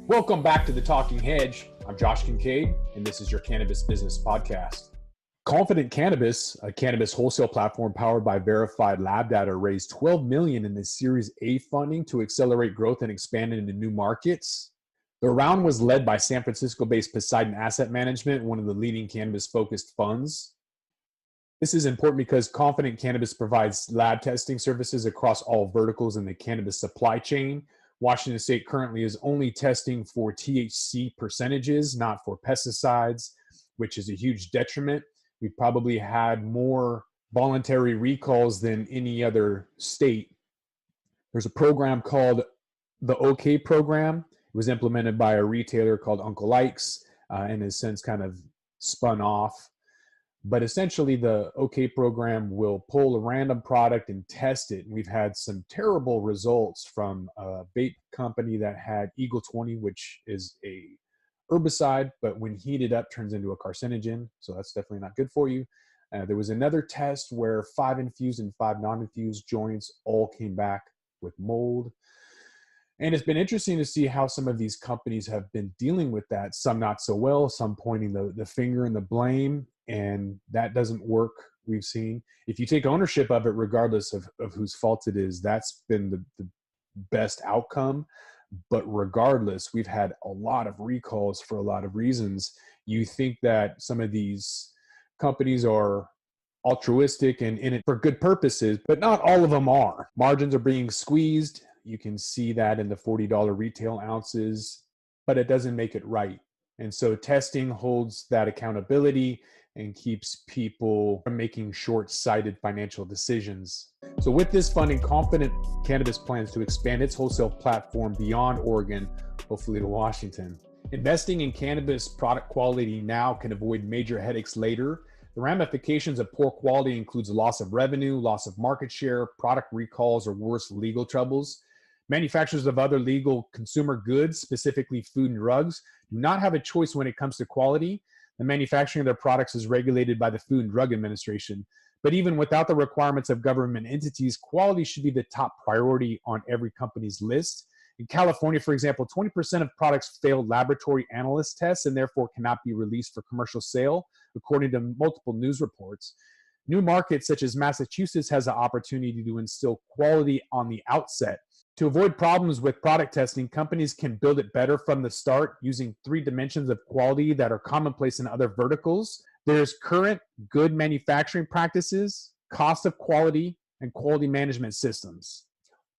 Welcome back to the Talking Hedge. I'm Josh Kincaid, and this is your Cannabis Business Podcast. Confident Cannabis, a cannabis wholesale platform powered by verified lab data, raised $12 million in the Series A funding to accelerate growth and expand into new markets. The round was led by San Francisco-based Poseidon Asset Management, one of the leading cannabis-focused funds. This is important because Confident Cannabis provides lab testing services across all verticals in the cannabis supply chain. Washington State currently is only testing for THC percentages, not for pesticides, which is a huge detriment. We've probably had more voluntary recalls than any other state. There's a program called the OK program. It was implemented by a retailer called Uncle Ike's and has since kind of spun off. But essentially, the OK program will pull a random product and test it. And we've had some terrible results from a vape company that had Eagle 20, which is a herbicide, but when heated up turns into a carcinogen. So that's definitely not good for you. There was another test where 5 infused and 5 non-infused joints all came back with mold. And it's been interesting to see how some of these companies have been dealing with that, some not so well, some pointing the finger and the blame, and that doesn't work, we've seen. If you take ownership of it, regardless of whose fault it is, that's been the best outcome. But regardless, we've had a lot of recalls for a lot of reasons. You think that some of these companies are altruistic and in it for good purposes, but not all of them are. Margins are being squeezed. You can see that in the $40 retail ounces, but it doesn't make it right. And so testing holds that accountability and keeps people from making short-sighted financial decisions. So with this funding, Confident Cannabis plans to expand its wholesale platform beyond Oregon, hopefully to Washington. Investing in cannabis product quality now can avoid major headaches later. The ramifications of poor quality includes loss of revenue, loss of market share, product recalls, or worse, legal troubles. Manufacturers of other legal consumer goods, specifically food and drugs, do not have a choice when it comes to quality. The manufacturing of their products is regulated by the Food and Drug Administration. But even without the requirements of government entities, quality should be the top priority on every company's list. In California, for example, 20% of products failed laboratory analyst tests and therefore cannot be released for commercial sale, according to multiple news reports. New markets such as Massachusetts has the opportunity to instill quality on the outset. To avoid problems with product testing, companies can build it better from the start using 3 dimensions of quality that are commonplace in other verticals. There's current good manufacturing practices, cost of quality, and quality management systems.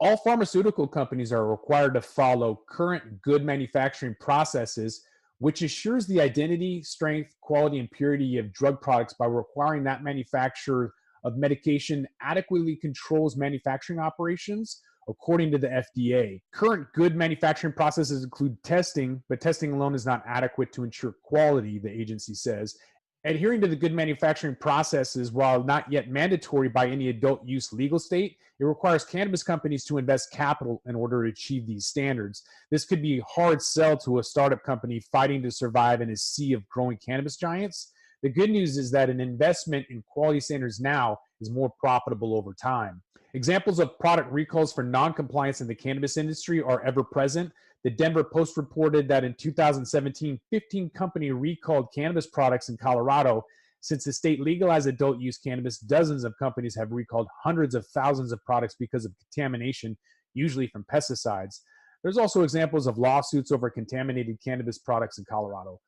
All pharmaceutical companies are required to follow current good manufacturing processes, which assures the identity, strength, quality, and purity of drug products by requiring that manufacturer of medication adequately controls manufacturing operations according to the FDA. Current good manufacturing processes include testing, but testing alone is not adequate to ensure quality, the agency says. Adhering to the good manufacturing processes, while not yet mandatory by any adult use legal state, it requires cannabis companies to invest capital in order to achieve these standards. This could be a hard sell to a startup company fighting to survive in a sea of growing cannabis giants. The good news is that an investment in quality standards now is more profitable over time. Examples of product recalls for non-compliance in the cannabis industry are ever present. The Denver Post reported that in 2017, 15 companies recalled cannabis products in Colorado. Since the state legalized adult use cannabis, dozens of companies have recalled hundreds of thousands of products because of contamination, usually from pesticides. There's also examples of lawsuits over contaminated cannabis products in Colorado.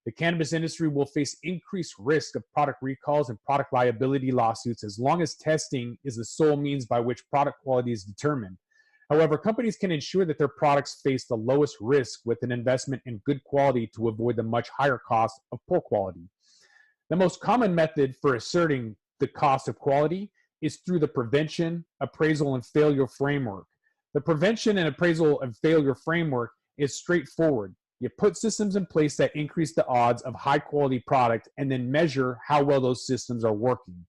The cannabis industry will face increased risk of product recalls and product liability lawsuits as long as testing is the sole means by which product quality is determined. However, companies can ensure that their products face the lowest risk with an investment in good quality to avoid the much higher cost of poor quality. The most common method for asserting the cost of quality is through the prevention, appraisal, and failure framework. The prevention and appraisal and failure framework is straightforward. You put systems in place that increase the odds of high quality product and then measure how well those systems are working.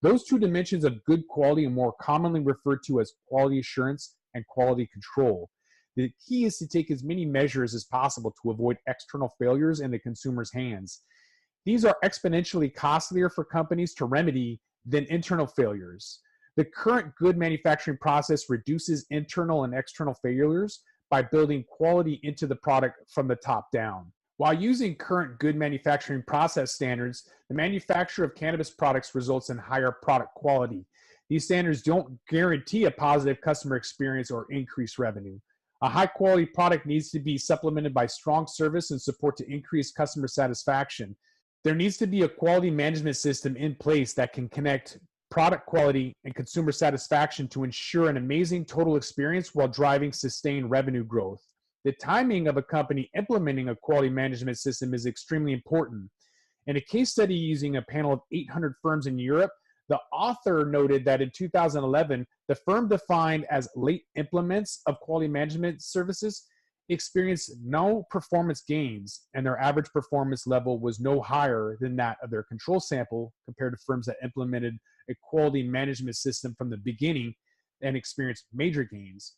Those 2 dimensions of good quality are more commonly referred to as quality assurance and quality control. The key is to take as many measures as possible to avoid external failures in the consumer's hands. These are exponentially costlier for companies to remedy than internal failures. The current good manufacturing process reduces internal and external failures by building quality into the product from the top down. While using current good manufacturing process standards, the manufacture of cannabis products results in higher product quality. These standards don't guarantee a positive customer experience or increased revenue. A high-quality product needs to be supplemented by strong service and support to increase customer satisfaction. There needs to be a quality management system in place that can connect product quality and consumer satisfaction to ensure an amazing total experience while driving sustained revenue growth. The timing of a company implementing a quality management system is extremely important. In a case study using a panel of 800 firms in Europe, the author noted that in 2011, the firm defined as late implements of quality management services experienced no performance gains, and their average performance level was no higher than that of their control sample compared to firms that implemented a quality management system from the beginning and experienced major gains.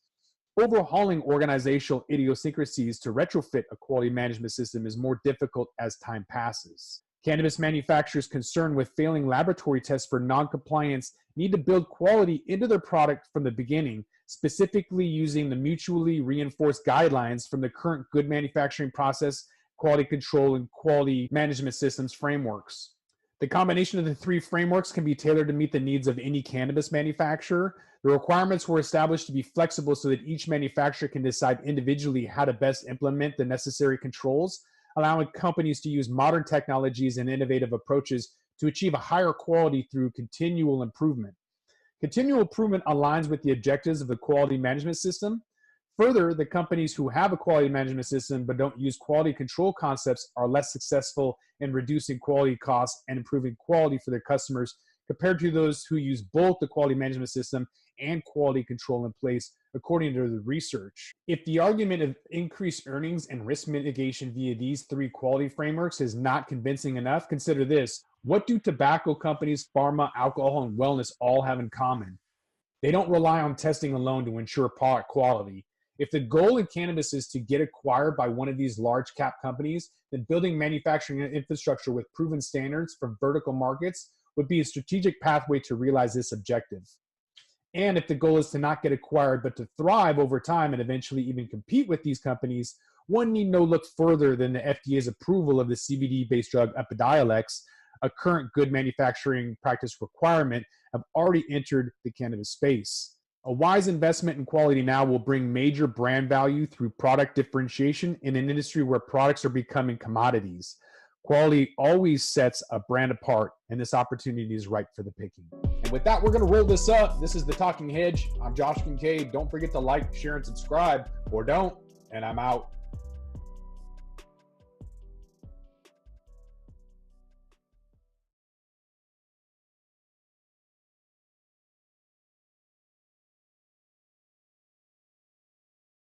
Overhauling organizational idiosyncrasies to retrofit a quality management system is more difficult as time passes. Cannabis manufacturers concerned with failing laboratory tests for non-compliance need to build quality into their product from the beginning, specifically using the mutually reinforced guidelines from the current good manufacturing process, quality control, and quality management systems frameworks. The combination of the three frameworks can be tailored to meet the needs of any cannabis manufacturer. The requirements were established to be flexible so that each manufacturer can decide individually how to best implement the necessary controls, allowing companies to use modern technologies and innovative approaches to achieve a higher quality through continual improvement. Continual improvement aligns with the objectives of the quality management system. Further, the companies who have a quality management system but don't use quality control concepts are less successful in reducing quality costs and improving quality for their customers compared to those who use both the quality management system and quality control in place, according to the research. If the argument of increased earnings and risk mitigation via these three quality frameworks is not convincing enough, consider this. What do tobacco companies, pharma, alcohol, and wellness all have in common? They don't rely on testing alone to ensure product quality. If the goal in cannabis is to get acquired by one of these large cap companies, then building manufacturing infrastructure with proven standards for vertical markets would be a strategic pathway to realize this objective. And if the goal is to not get acquired, but to thrive over time and eventually even compete with these companies, one need no look further than the FDA's approval of the CBD-based drug Epidiolex, a current good manufacturing practice requirement, have already entered the cannabis space. A wise investment in quality now will bring major brand value through product differentiation in an industry where products are becoming commodities. Quality always sets a brand apart, and this opportunity is ripe for the picking. And with that, we're going to roll this up. This is the Talking Hedge. I'm Josh Kincaid. Don't forget to like, share, and subscribe, or don't, and I'm out.